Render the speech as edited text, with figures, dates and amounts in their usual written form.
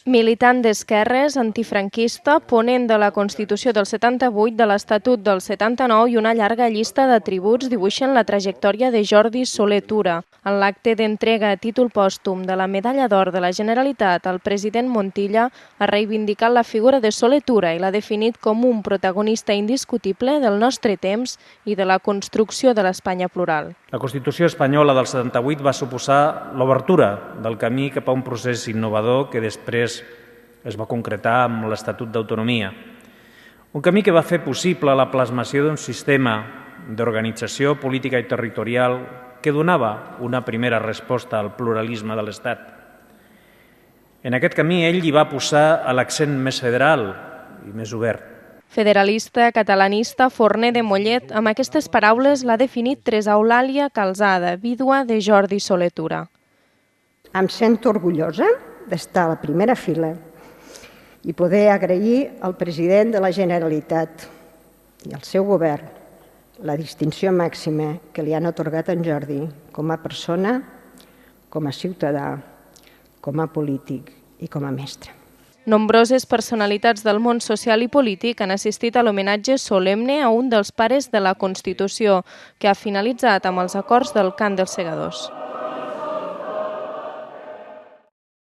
Militant d'esquerres, antifranquista, ponent de la Constitució del 78, de l'Estatut del 79 i una llarga llista d'atributs dibuixen la trajectòria de Jordi Soler Tura. En l'acte d'entrega a títol pòstum de la Medalla d'Or de la Generalitat, el president Montilla ha reivindicat la figura de Soler Tura i l'ha definit com un protagonista indiscutible del nostre temps i de la construcció de l'Espanya plural. La Constitució espanyola del 78 va suposar l'obertura del camí cap a un procés innovador que després es va concretar amb l'Estatut d'Autonomia. Un camí que va fer possible la plasmació d'un sistema d'organització política i territorial que donava una primera resposta al pluralisme de l'Estat. En aquest camí ell hi va posar l'accent més federal i més obert. Federalista, catalanista, forner de Mollet, amb aquestes paraules l'ha definit Teresa Eulàlia Calzada, vídua de Jordi Soler Tura. Em sento orgullosa d'estar a la primera fila i poder agrair al president de la Generalitat i al seu govern la distinció màxima que li han atorgat a en Jordi com a persona, com a ciutadà, com a polític i com a mestre. Nombroses personalitats del món social i polític han assistit a l'homenatge solemne a un dels pares de la Constitució, que ha finalitzat amb els acords del Cant dels Segadors.